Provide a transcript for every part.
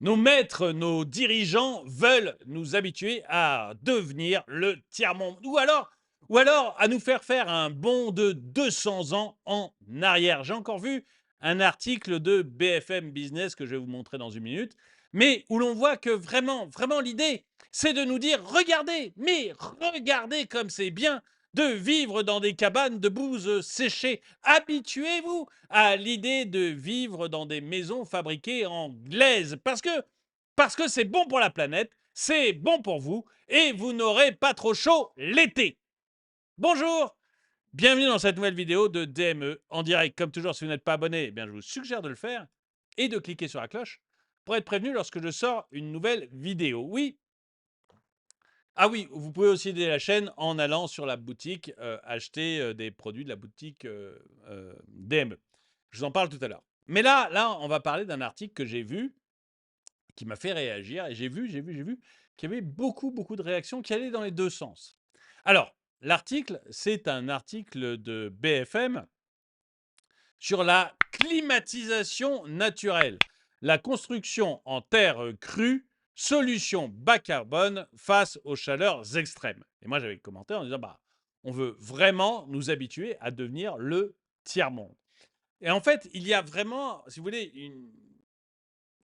Nos maîtres, nos dirigeants veulent nous habituer à devenir le tiers-monde ou alors à nous faire un bond de 200 ans en arrière. J'ai encore vu un article de BFM Business que je vais vous montrer dans une minute, mais où l'on voit que vraiment l'idée, c'est de nous dire, regardez, mais regardez comme c'est bien de vivre dans des cabanes de bouse séchée. Habituez-vous à l'idée de vivre dans des maisons fabriquées en glaise parce que c'est bon pour la planète, c'est bon pour vous et vous n'aurez pas trop chaud l'été. Bonjour, bienvenue dans cette nouvelle vidéo de DME en direct. Comme toujours, si vous n'êtes pas abonné, eh bien, je vous suggère de le faire et de cliquer sur la cloche pour être prévenu lorsque je sors une nouvelle vidéo. Oui, ah oui, vous pouvez aussi aider la chaîne en allant sur la boutique acheter des produits de la boutique DME. Je vous en parle tout à l'heure. Mais là, on va parler d'un article que j'ai vu qui m'a fait réagir et j'ai vu qu'il y avait beaucoup de réactions qui allaient dans les deux sens. Alors, l'article, c'est un article de BFM sur la climatisation naturelle, la construction en terre crue, solution bas carbone face aux chaleurs extrêmes. Et moi, j'avais commenté en disant, bah, on veut vraiment nous habituer à devenir le tiers-monde. Et en fait, il y a vraiment, si vous voulez,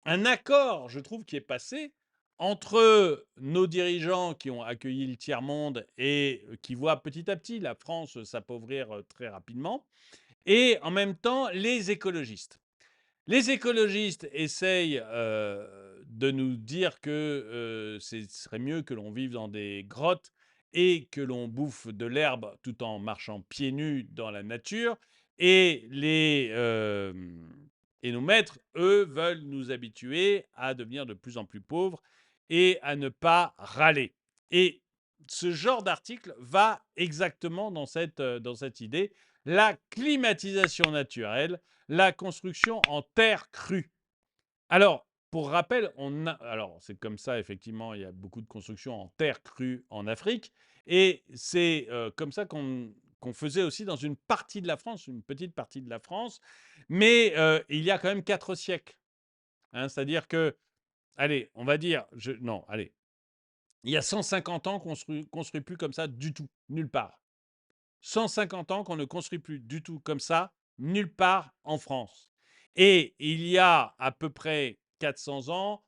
un accord, je trouve, qui est passé entre nos dirigeants qui ont accueilli le tiers-monde et qui voient petit à petit la France s'appauvrir très rapidement, et en même temps les écologistes. Les écologistes essayent de nous dire que ce serait mieux que l'on vive dans des grottes et que l'on bouffe de l'herbe tout en marchant pieds nus dans la nature. Et nos maîtres, eux, veulent nous habituer à devenir de plus en plus pauvres et à ne pas râler. Et ce genre d'article va exactement dans cette idée. La climatisation naturelle, la construction en terre crue. Alors, pour rappel, alors c'est comme ça, effectivement, il y a beaucoup de constructions en terre crue en Afrique, et c'est comme ça qu'on faisait aussi dans une partie de la France, une petite partie de la France, mais il y a quand même 4 siècles, hein. C'est-à-dire que, allez, on va dire, non, allez, il y a 150 ans qu'on ne construit plus comme ça du tout, nulle part. 150 ans qu'on ne construit plus du tout comme ça, nulle part en France. Et il y a à peu près 400 ans,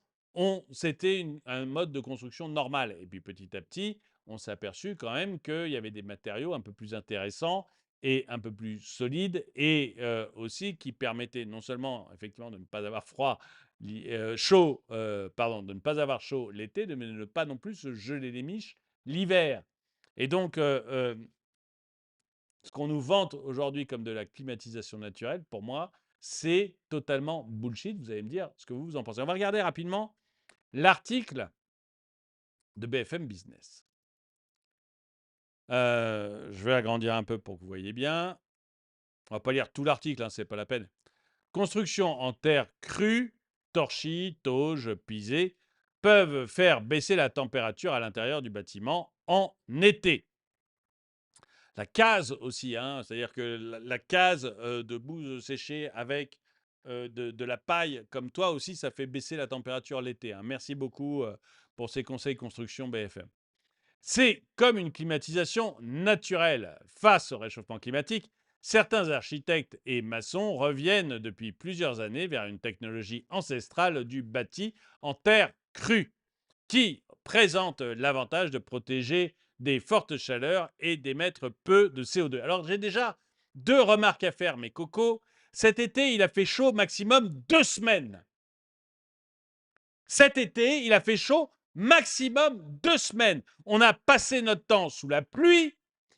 c'était un mode de construction normal. Et puis petit à petit, on s'est aperçu quand même qu'il y avait des matériaux un peu plus intéressants et un peu plus solides, et aussi qui permettaient non seulement effectivement de ne pas avoir chaud, pardon, de ne pas avoir chaud l'été, mais de ne pas non plus se geler les miches l'hiver. Et donc, ce qu'on nous vante aujourd'hui comme de la climatisation naturelle, pour moi, c'est totalement bullshit. Vous allez me dire ce que vous en pensez. On va regarder rapidement l'article de BFM Business. Je vais agrandir un peu pour que vous voyez bien. On va pas lire tout l'article, hein, c'est pas la peine. Construction en terre crue, torchis, tauges, pisées peuvent faire baisser la température à l'intérieur du bâtiment en été. La case aussi, hein, c'est-à-dire que la case de bouse séchée avec de la paille comme toi aussi, ça fait baisser la température l'été, hein. Merci beaucoup pour ces conseils construction BFM. C'est comme une climatisation naturelle face au réchauffement climatique. Certains architectes et maçons reviennent depuis plusieurs années vers une technologie ancestrale du bâti en terre crue, qui présente l'avantage de protéger des fortes chaleurs et d'émettre peu de CO2. Alors j'ai déjà 2 remarques à faire, mes cocos. Cet été, il a fait chaud maximum 2 semaines. Cet été, il a fait chaud maximum 2 semaines. On a passé notre temps sous la pluie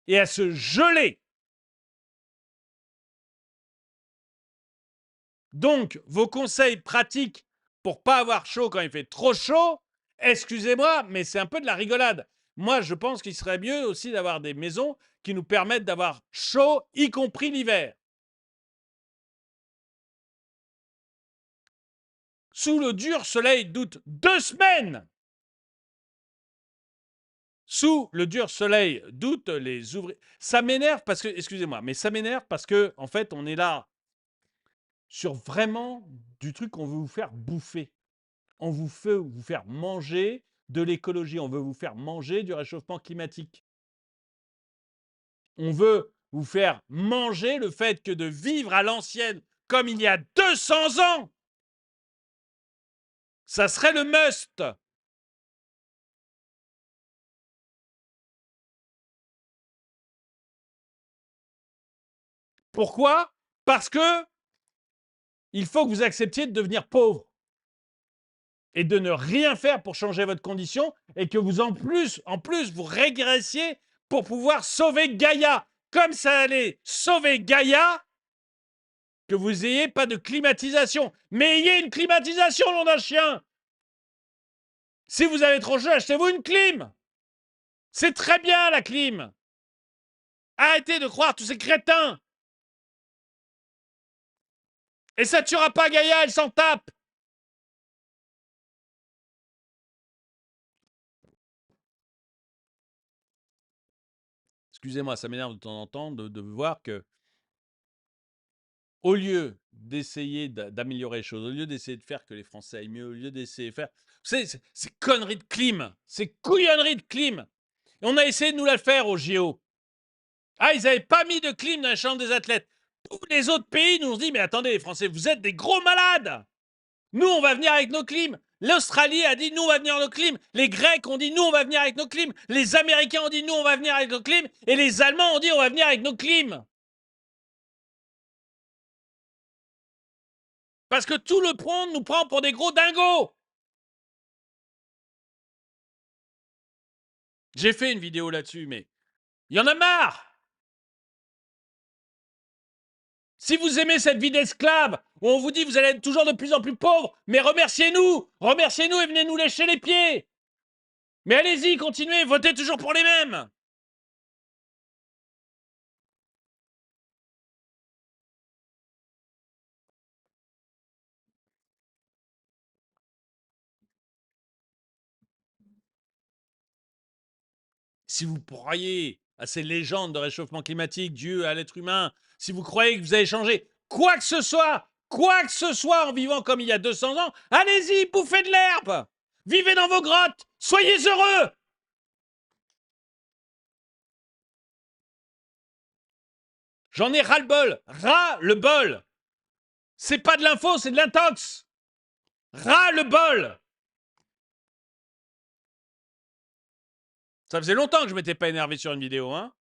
et à se geler. Donc, vos conseils pratiques pour pas avoir chaud quand il fait trop chaud, excusez-moi, mais c'est un peu de la rigolade. Moi, je pense qu'il serait mieux aussi d'avoir des maisons qui nous permettent d'avoir chaud, y compris l'hiver. Sous le dur soleil d'août, 2 semaines. Sous le dur soleil d'août, les ouvriers. Ça m'énerve parce que, excusez-moi, mais ça m'énerve parce que, en fait, on est là sur vraiment du truc qu'on veut vous faire bouffer. On vous veut vous faire manger de l'écologie, on veut vous faire manger du réchauffement climatique. On veut vous faire manger le fait que de vivre à l'ancienne, comme il y a 200 ans, ça serait le must. Pourquoi? Parce que il faut que vous acceptiez de devenir pauvre et de ne rien faire pour changer votre condition et que vous en plus vous régressiez pour pouvoir sauver Gaïa. Comme ça allait sauver Gaïa, que vous n'ayez pas de climatisation. Mais ayez une climatisation, nom d'un chien. Si vous avez trop chaud, achetez-vous une clim. C'est très bien la clim. Arrêtez de croire tous ces crétins. Et ça tuera pas Gaïa, elle s'en tape. Excusez-moi, ça m'énerve de temps en temps de voir que, au lieu d'essayer d'améliorer les choses, au lieu d'essayer de faire que les Français aillent mieux, au lieu d'essayer de faire. Vous savez, ces conneries de clim, ces couillonneries de clim. Et on a essayé de nous la faire au JO. Ah, ils n'avaient pas mis de clim dans la chambre des athlètes. Tous les autres pays nous ont dit, mais attendez, les Français, vous êtes des gros malades. Nous, on va venir avec nos clims. L'Australie a dit, nous, on va venir avec nos clims. Les Grecs ont dit, nous, on va venir avec nos clims. Les Américains ont dit, nous, on va venir avec nos clims. Et les Allemands ont dit, on va venir avec nos clims. Parce que tout le monde nous prend pour des gros dingos. J'ai fait une vidéo là-dessus, mais il y en a marre. Si vous aimez cette vie d'esclave, où on vous dit vous allez être toujours de plus en plus pauvres, mais remerciez-nous et venez nous lécher les pieds. Mais allez-y, continuez, votez toujours pour les mêmes. Si vous croyez à ces légendes de réchauffement climatique dues à l'être humain, si vous croyez que vous allez changer quoi que ce soit en vivant comme il y a 200 ans, allez-y, bouffez de l'herbe. Vivez dans vos grottes, soyez heureux. J'en ai ras-le-bol, ras-le-bol. C'est pas de l'info, c'est de l'intox. Ras-le-bol. Ça faisait longtemps que je m'étais pas énervé sur une vidéo, hein.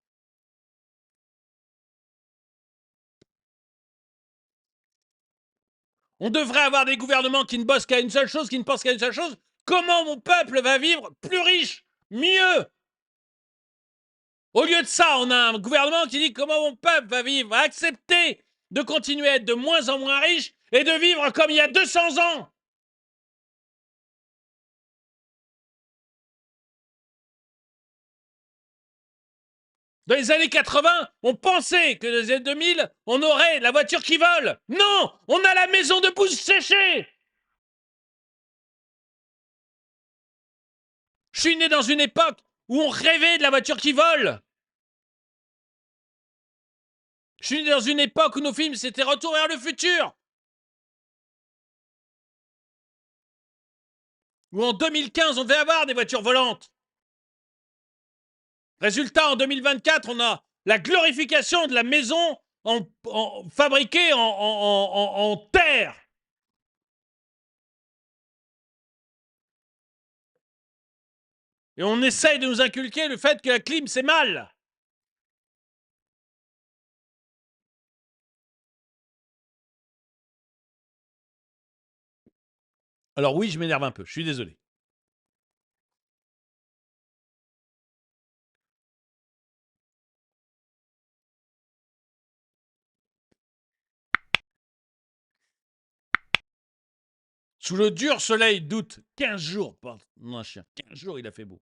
On devrait avoir des gouvernements qui ne bossent qu'à une seule chose, qui ne pensent qu'à une seule chose. Comment mon peuple va vivre plus riche, mieux? Au lieu de ça, on a un gouvernement qui dit comment mon peuple va vivre, va accepter de continuer à être de moins en moins riche et de vivre comme il y a 200 ans. Dans les années 80, on pensait que dans les années 2000, on aurait la voiture qui vole. Non, on a la maison de bouche séchée. Je suis né dans une époque où on rêvait de la voiture qui vole. Je suis né dans une époque où nos films c'était Retour vers le futur. Où en 2015, on devait avoir des voitures volantes. Résultat, en 2024, on a la glorification de la maison fabriquée en terre. Et on essaye de nous inculquer le fait que la clim, c'est mal. Alors oui, je m'énerve un peu, je suis désolé. Sous le dur soleil d'août, 15 jours, non, un chien, 15 jours, il a fait beau.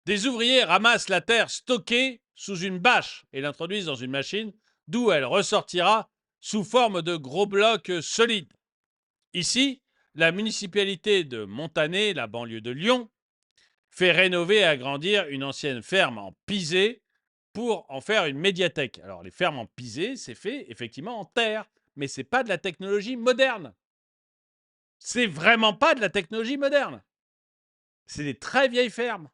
Des ouvriers ramassent la terre stockée sous une bâche et l'introduisent dans une machine, d'où elle ressortira sous forme de gros blocs solides. Ici, la municipalité de Montané, la banlieue de Lyon, fait rénover et agrandir une ancienne ferme en pisé pour en faire une médiathèque. Alors, les fermes en pisé, c'est fait effectivement en terre, mais ce n'est pas de la technologie moderne. C'est vraiment pas de la technologie moderne. C'est des très vieilles fermes.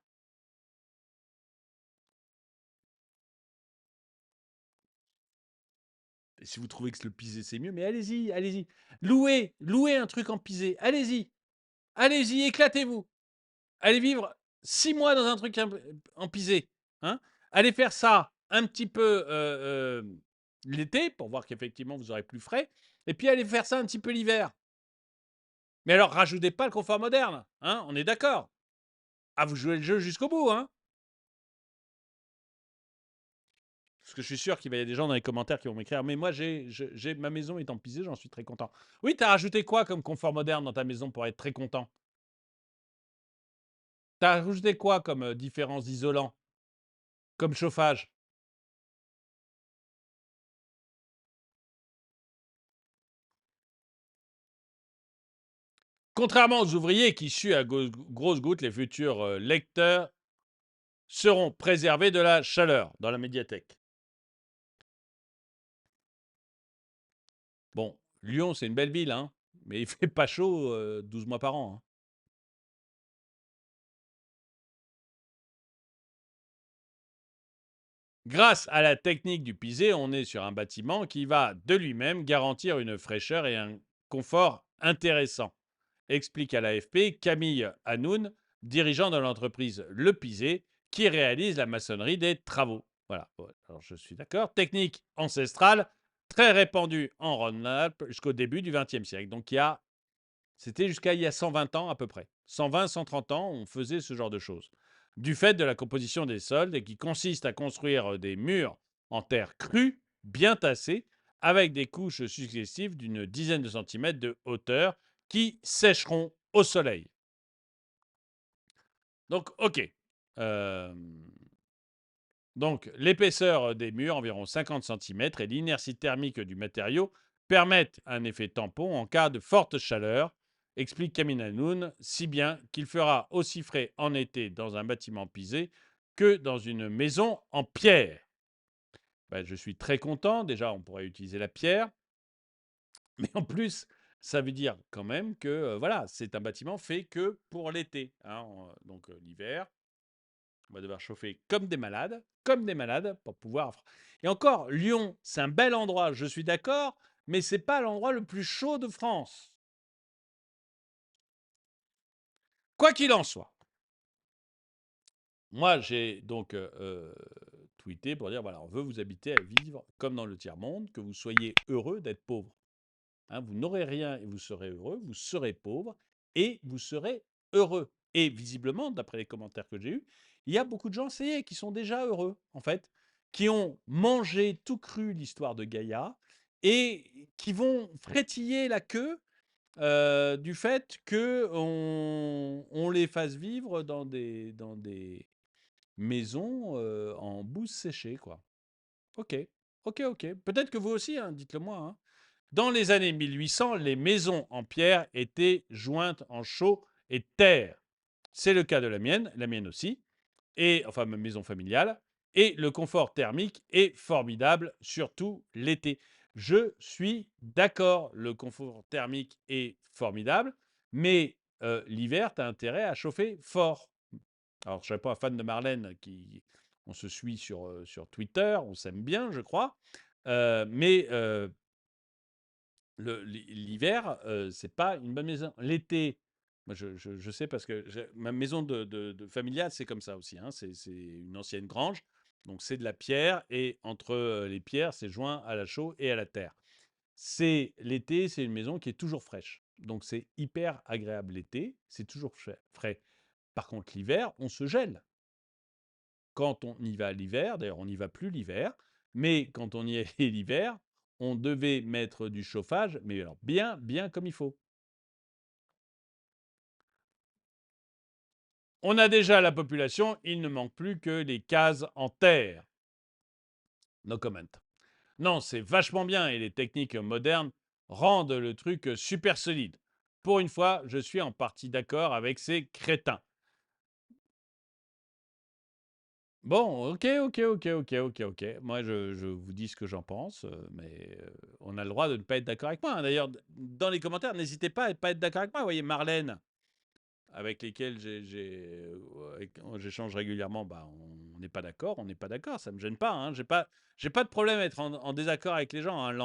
Et si vous trouvez que le pisé c'est mieux, mais allez-y, allez-y. Louez un truc en pisé. Allez-y, allez-y, éclatez-vous. Allez vivre 6 mois dans un truc en pisé. Hein. Allez faire ça un petit peu l'été pour voir qu'effectivement vous aurez plus frais. Et puis allez faire ça un petit peu l'hiver. Mais alors rajoutez pas le confort moderne. Hein, on est d'accord. Ah, vous jouez le jeu jusqu'au bout. Hein. Parce que je suis sûr qu'il va y avoir des gens dans les commentaires qui vont m'écrire. Mais moi, ma maison est en pisé, j'en suis très content. Oui, tu as rajouté quoi comme confort moderne dans ta maison pour être très content? Tu as rajouté quoi comme différence isolant? Comme chauffage? Contrairement aux ouvriers qui suent à grosses gouttes, les futurs lecteurs seront préservés de la chaleur dans la médiathèque. Bon, Lyon, c'est une belle ville, hein, mais il fait pas chaud 12 mois par an. Hein. Grâce à la technique du pisé, on est sur un bâtiment qui va de lui-même garantir une fraîcheur et un confort intéressant, explique à l'AFP Camille Hanoun, dirigeant de l'entreprise Le Pisé, qui réalise la maçonnerie des travaux. Voilà, alors je suis d'accord. Technique ancestrale, très répandue en Rhône-Alpes jusqu'au début du XXe siècle. Donc c'était jusqu'à il y a 120 ans à peu près. 120, 130 ans, on faisait ce genre de choses. Du fait de la composition des sols, et qui consiste à construire des murs en terre crue, bien tassés, avec des couches successives d'une dizaine de centimètres de hauteur, qui sécheront au soleil. Donc, ok. Euh, donc, l'épaisseur des murs, environ 50 centimètres, et l'inertie thermique du matériau permettent un effet tampon en cas de forte chaleur, explique Camille Hanoun, si bien qu'il fera aussi frais en été dans un bâtiment pisé que dans une maison en pierre. Ben, je suis très content. Déjà, on pourrait utiliser la pierre. Mais en plus, ça veut dire quand même que voilà, c'est un bâtiment fait que pour l'été. Hein. Donc l'hiver, on va devoir chauffer comme des malades, pour pouvoir. Et encore, Lyon, c'est un bel endroit, je suis d'accord, mais c'est pas l'endroit le plus chaud de France. Quoi qu'il en soit, moi j'ai donc tweeté pour dire voilà, on veut vous habiter à vivre comme dans le tiers-monde, que vous soyez heureux d'être pauvre. Hein, vous n'aurez rien et vous serez heureux, vous serez pauvre et vous serez heureux. Et visiblement, d'après les commentaires que j'ai eus, il y a beaucoup de gens, ça y est, qui sont déjà heureux, en fait, qui ont mangé tout cru l'histoire de Gaïa et qui vont frétiller la queue du fait qu'on les fasse vivre dans des maisons en bouse séchée, quoi. Ok, ok, ok. Peut-être que vous aussi, hein, dites-le moi. Hein. Dans les années 1800, les maisons en pierre étaient jointes en chaux et terre. C'est le cas de la mienne aussi, et enfin ma maison familiale. Et le confort thermique est formidable, surtout l'été. Je suis d'accord, le confort thermique est formidable, mais l'hiver, tu as intérêt à chauffer fort. Alors, je ne suis pas un fan de Marlène, on se suit sur Twitter, on s'aime bien, je crois, mais l'hiver, c'est pas une bonne maison. L'été, moi je sais parce que ma maison de familiale, c'est comme ça aussi. Hein, c'est une ancienne grange, donc c'est de la pierre et entre les pierres, c'est joint à la chaux et à la terre. C'est l'été, c'est une maison qui est toujours fraîche, donc c'est hyper agréable l'été, c'est toujours frais. Par contre, l'hiver, on se gèle. Quand on y va l'hiver, d'ailleurs on n'y va plus l'hiver, mais quand on y est l'hiver, on devait mettre du chauffage, mais alors bien, bien comme il faut. On a déjà la population, il ne manque plus que les cases en terre. No comment. Non, c'est vachement bien et les techniques modernes rendent le truc super solide. Pour une fois, je suis en partie d'accord avec ces crétins. Bon, OK. Moi, je vous dis ce que j'en pense, mais on a le droit de ne pas être d'accord avec moi, hein. D'ailleurs, dans les commentaires, n'hésitez pas à ne pas être d'accord avec moi. Vous voyez Marlène, avec lesquels j'échange régulièrement, bah, on n'est pas d'accord, on n'est pas d'accord, ça ne me gêne pas, hein. J'ai pas de problème à être en désaccord avec les gens, hein.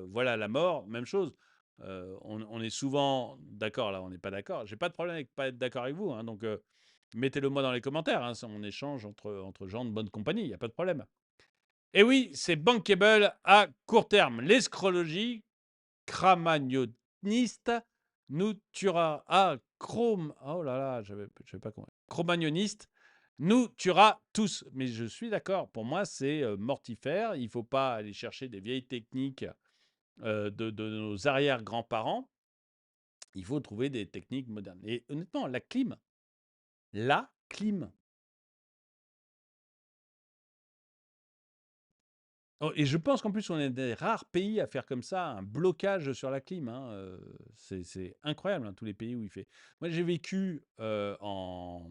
Voilà, la mort, même chose. On est souvent d'accord, là, on n'est pas d'accord. J'ai pas de problème avec pas être d'accord avec vous, hein, donc mettez-le moi dans les commentaires, hein, on échange entre gens de bonne compagnie, il n'y a pas de problème. Et oui, c'est bankable à court terme. L'escrologie chramagnoniste nous tuera. Ah, oh là là, je pas compris. Cro-magnoniste nous tuera tous. Mais je suis d'accord. Pour moi, c'est mortifère. Il ne faut pas aller chercher des vieilles techniques de nos arrière-grands-parents. Il faut trouver des techniques modernes. Et honnêtement, la clim. Oh, et je pense qu'en plus, on est des rares pays à faire comme ça, un blocage sur la clim, hein. C'est incroyable, hein, tous les pays où il fait. Moi, j'ai vécu en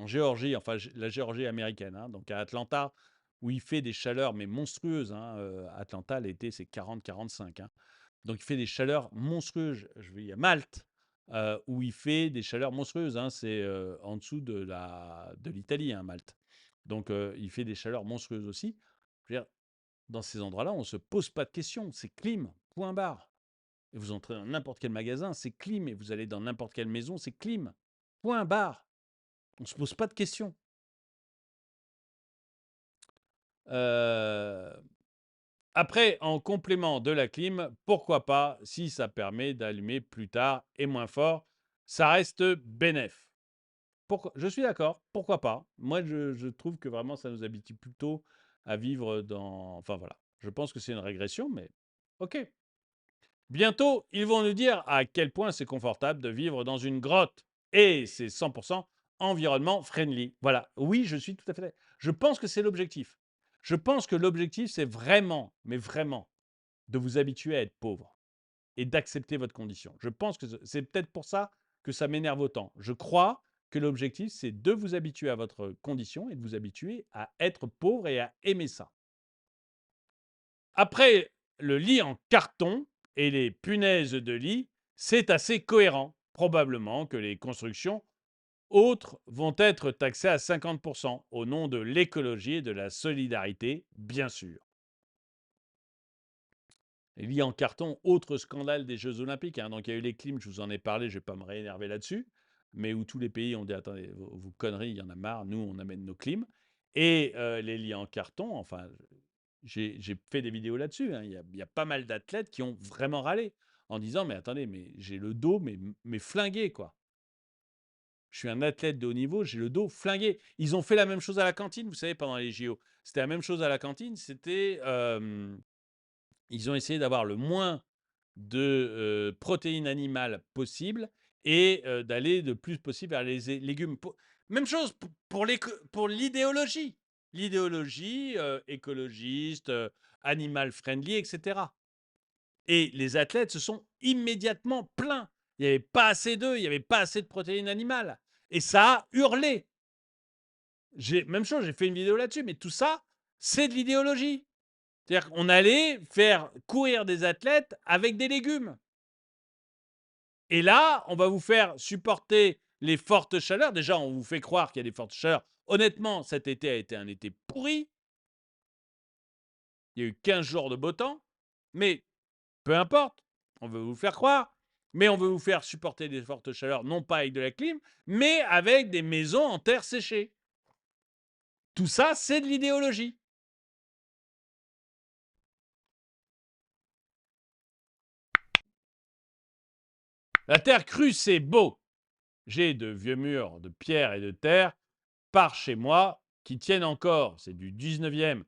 Géorgie, enfin la Géorgie américaine, hein, donc à Atlanta, où il fait des chaleurs mais monstrueuses, hein. Atlanta, l'été, c'est 40-45, hein. Donc il fait des chaleurs monstrueuses. Je vais à Malte, où il fait des chaleurs monstrueuses, hein. C'est en dessous de l'Italie, hein, Malte. Donc il fait des chaleurs monstrueuses aussi. Je veux dire, dans ces endroits-là, on ne se pose pas de questions. C'est clim, point barre. Et vous entrez dans n'importe quel magasin, c'est clim. Et vous allez dans n'importe quelle maison, c'est clim, point barre. On ne se pose pas de questions. Euh, Après, en complément de la clim, pourquoi pas, si ça permet d'allumer plus tard et moins fort, ça reste bénéf. Je suis d'accord, pourquoi pas. Moi, je trouve que vraiment, ça nous habitue plutôt à vivre dans... Enfin voilà, je pense que c'est une régression, mais ok. Bientôt, ils vont nous dire à quel point c'est confortable de vivre dans une grotte. Et c'est 100% environnement friendly. Voilà, oui, je suis tout à fait... Je pense que c'est l'objectif. Je pense que l'objectif, c'est vraiment, mais vraiment, de vous habituer à être pauvre et d'accepter votre condition. Je pense que c'est peut-être pour ça que ça m'énerve autant. Je crois que l'objectif, c'est de vous habituer à votre condition et de vous habituer à être pauvre et à aimer ça. Après le lit en carton et les punaises de lit, c'est assez cohérent. Probablement que les constructions autres vont être taxées à 50% au nom de l'écologie et de la solidarité, bien sûr. Les lits en carton, autre scandale des Jeux Olympiques, hein. Donc il y a eu les clims, je vous en ai parlé, je ne vais pas me réénerver là-dessus, mais où tous les pays ont dit attendez, vos conneries, il y en a marre, nous on amène nos clims. Et les lits en carton, enfin, j'ai fait des vidéos là-dessus, hein. Il y a pas mal d'athlètes qui ont vraiment râlé en disant mais attendez, mais j'ai le dos mais flingué quoi. Je suis un athlète de haut niveau, j'ai le dos flingué. Ils ont fait la même chose à la cantine, vous savez, pendant les JO. C'était la même chose à la cantine, c'était ils ont essayé d'avoir le moins de protéines animales possible et d'aller le plus possible vers les légumes. Même chose pour l'idéologie. L'idéologie écologiste, animal friendly, etc. Et les athlètes se sont immédiatement plaints. Il n'y avait pas assez d'œufs, il n'y avait pas assez de protéines animales. Et ça a hurlé. Même chose, j'ai fait une vidéo là-dessus, mais tout ça, c'est de l'idéologie. C'est-à-dire qu'on allait faire courir des athlètes avec des légumes. Et là, on va vous faire supporter les fortes chaleurs. Déjà, on vous fait croire qu'il y a des fortes chaleurs. Honnêtement, cet été a été un été pourri. Il y a eu 15 jours de beau temps. Mais peu importe, on veut vous faire croire. Mais on veut vous faire supporter des fortes chaleurs, non pas avec de la clim, mais avec des maisons en terre séchée. Tout ça, c'est de l'idéologie. La terre crue, c'est beau. J'ai de vieux murs de pierre et de terre par chez moi qui tiennent encore. C'est du 19e.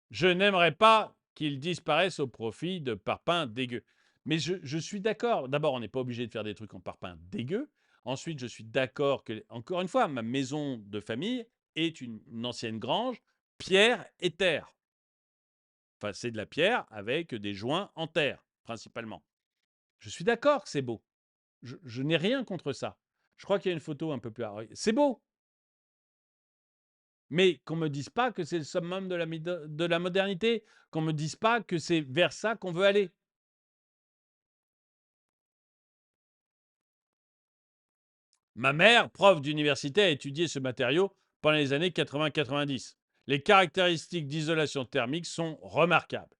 Je n'aimerais pas qu'ils disparaissent au profit de parpaings dégueux. Mais je suis d'accord. D'abord, on n'est pas obligé de faire des trucs en parpaings dégueux. Ensuite, je suis d'accord que, encore une fois, ma maison de famille est une ancienne grange, pierre et terre. Enfin, c'est de la pierre avec des joints en terre, principalement. Je suis d'accord que c'est beau. Je n'ai rien contre ça. Je crois qu'il y a une photo un peu plus... C'est beau. Mais qu'on me dise pas que c'est le summum de la modernité, qu'on me dise pas que c'est vers ça qu'on veut aller. Ma mère, prof d'université, a étudié ce matériau pendant les années 80-90. Les caractéristiques d'isolation thermique sont remarquables.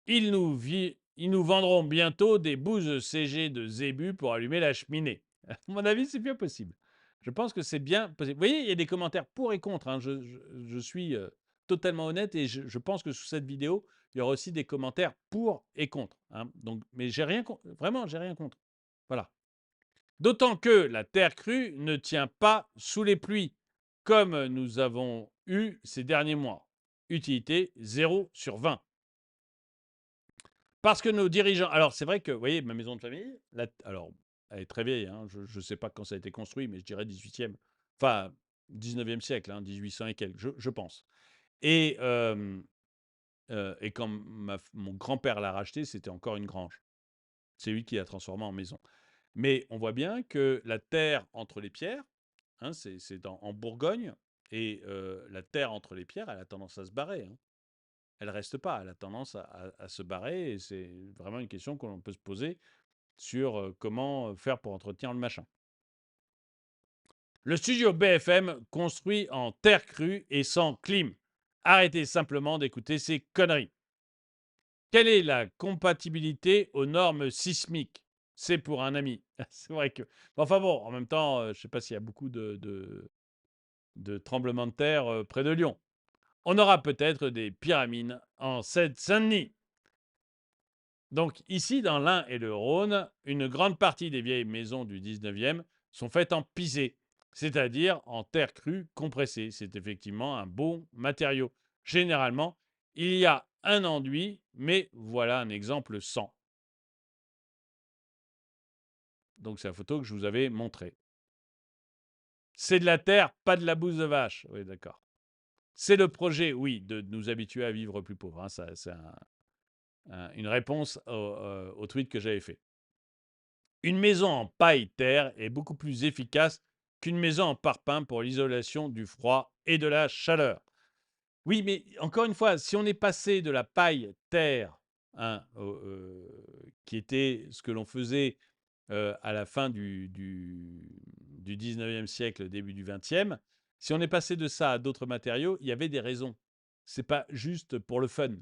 Ils nous vendront bientôt des bouses CG de zébu pour allumer la cheminée. À mon avis, c'est bien possible. Je pense que c'est bien possible. Vous voyez, il y a des commentaires pour et contre, hein. Je suis totalement honnête et je pense que sous cette vidéo, il y aura aussi des commentaires pour et contre, hein. Donc, mais j'ai rien contre. Vraiment, j'ai rien contre. Voilà. D'autant que la terre crue ne tient pas sous les pluies, comme nous avons eu ces derniers mois. Utilité 0/20. Parce que nos dirigeants. Alors, c'est vrai que, vous voyez, ma maison de famille, alors, elle est très vieille, hein, je ne sais pas quand ça a été construit, mais je dirais 18e, enfin, 19e siècle, hein, 1800 et quelques, je pense. Et quand mon grand-père l'a racheté, c'était encore une grange. C'est lui qui l'a transformé en maison. Mais on voit bien que la terre entre les pierres, hein, c'est en Bourgogne, et la terre entre les pierres, elle a tendance à se barrer, hein. Elle ne reste pas, elle a tendance à se barrer, et c'est vraiment une question que l'on peut se poser sur comment faire pour entretenir le machin. Le studio BFM construit en terre crue et sans clim. Arrêtez simplement d'écouter ces conneries. Quelle est la compatibilité aux normes sismiques? C'est pour un ami. C'est vrai que. Enfin bon, en même temps, je ne sais pas s'il y a beaucoup de tremblements de terre près de Lyon. On aura peut-être des pyramides en Seine-Saint-Denis. Donc ici, dans l'Ain et le Rhône, une grande partie des vieilles maisons du 19e sont faites en pisé, c'est-à-dire en terre crue compressée. C'est effectivement un bon matériau. Généralement, il y a un enduit, mais voilà un exemple sans. Donc c'est la photo que je vous avais montrée. C'est de la terre, pas de la bouse de vache. Oui, d'accord. C'est le projet, oui, de nous habituer à vivre plus pauvres, hein. Ça, c'est une réponse au tweet que j'avais fait. Une maison en paille-terre est beaucoup plus efficace qu'une maison en parpaing pour l'isolation du froid et de la chaleur. Oui, mais encore une fois, si on est passé de la paille-terre, hein, qui était ce que l'on faisait à la fin du 19e siècle, début du 20e, si on est passé de ça à d'autres matériaux, il y avait des raisons. C'est pas juste pour le fun.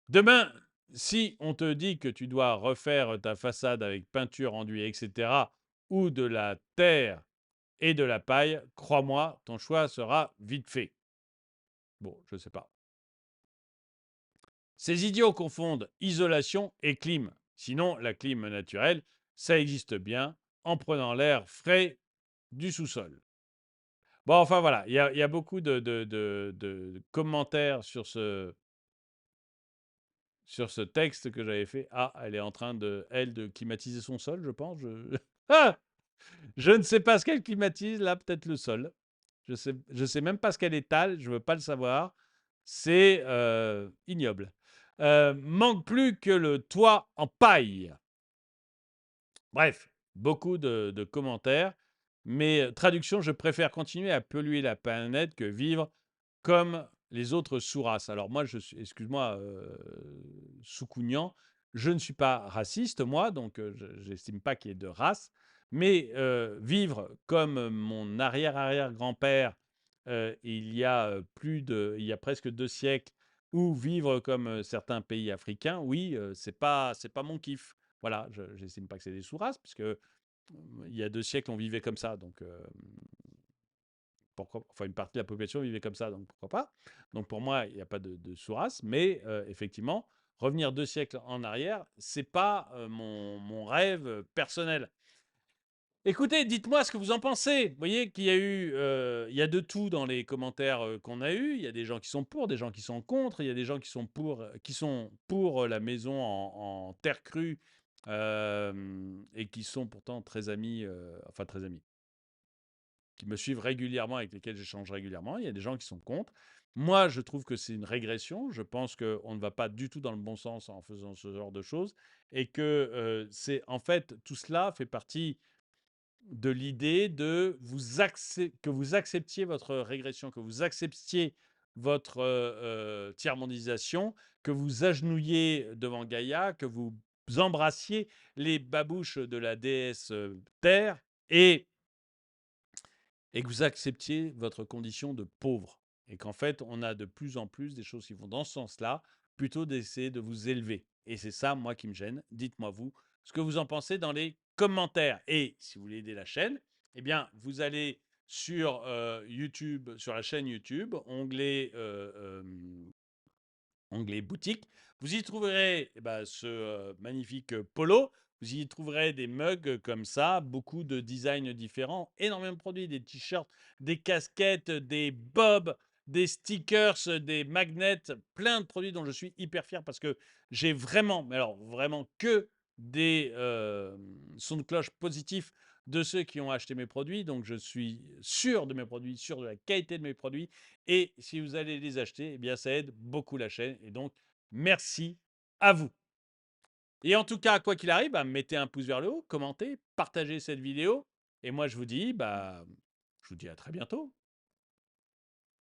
Demain, si on te dit que tu dois refaire ta façade avec peinture, enduit, etc., ou de la terre et de la paille, crois-moi, ton choix sera vite fait. Bon, je ne sais pas. Ces idiots confondent isolation et clim. Sinon, la clim naturelle, ça existe bien en prenant l'air frais du sous-sol. Bon, enfin voilà, il y a beaucoup de commentaires sur ce texte que j'avais fait. Ah, elle est en train de climatiser son sol, je pense. Ah, je ne sais pas ce qu'elle climatise, là, peut-être le sol. Je sais même pas ce qu'elle étale, je veux pas le savoir. C'est ignoble. Manque plus que le toit en paille. Bref, beaucoup de commentaires. Mais traduction, je préfère continuer à polluer la planète que vivre comme les autres sous-races. Alors moi, je suis, excuse-moi, sous-cougnant, je ne suis pas raciste, moi, donc je n'estime pas qu'il y ait de race. Mais vivre comme mon arrière-arrière-grand-père il y a presque 2 siècles, ou vivre comme certains pays africains, oui, c'est pas mon kiff. Voilà, je n'estime pas que c'est des sous-races, parce que il y a 2 siècles, on vivait comme ça, donc pourquoi, enfin une partie de la population vivait comme ça, donc pourquoi pas. Donc pour moi, il n'y a pas de sous-race, mais effectivement, revenir 2 siècles en arrière, c'est pas mon rêve personnel. Écoutez, dites-moi ce que vous en pensez. Vous voyez qu'il y a eu, il y a de tout dans les commentaires qu'on a eus. Il y a des gens qui sont pour, des gens qui sont contre. Il y a des gens qui sont pour la maison en terre crue et qui sont pourtant très amis, enfin très amis, qui me suivent régulièrement, avec lesquels j'échange régulièrement. Il y a des gens qui sont contre. Moi, je trouve que c'est une régression. Je pense qu'on ne va pas du tout dans le bon sens en faisant ce genre de choses et que c'est en fait tout cela fait partie de l'idée de que vous acceptiez votre régression, que vous acceptiez votre tiers-mondisation, que vous agenouilliez devant Gaïa, que vous embrassiez les babouches de la déesse Terre et que vous acceptiez votre condition de pauvre. Et qu'en fait, on a de plus en plus des choses qui vont dans ce sens-là, plutôt d'essayer de vous élever. Et c'est ça, moi, qui me gêne. Dites-moi, vous, ce que vous en pensez dans les commentaires. Et si vous voulez aider la chaîne, eh bien, vous allez sur YouTube, sur la chaîne YouTube, onglet boutique. Vous y trouverez ce magnifique polo. Vous y trouverez des mugs comme ça, beaucoup de designs différents, énormément de produits, des t-shirts, des casquettes, des bobs, des stickers, des magnets, plein de produits dont je suis hyper fier parce que j'ai vraiment, mais alors vraiment que des sons de cloche positifs de ceux qui ont acheté mes produits. Donc je suis sûr de mes produits, sûr de la qualité de mes produits. Et si vous allez les acheter, eh bien, ça aide beaucoup la chaîne. Et donc, merci à vous. Et en tout cas, quoi qu'il arrive, mettez un pouce vers le haut, commentez, partagez cette vidéo. Et moi, je vous dis à très bientôt.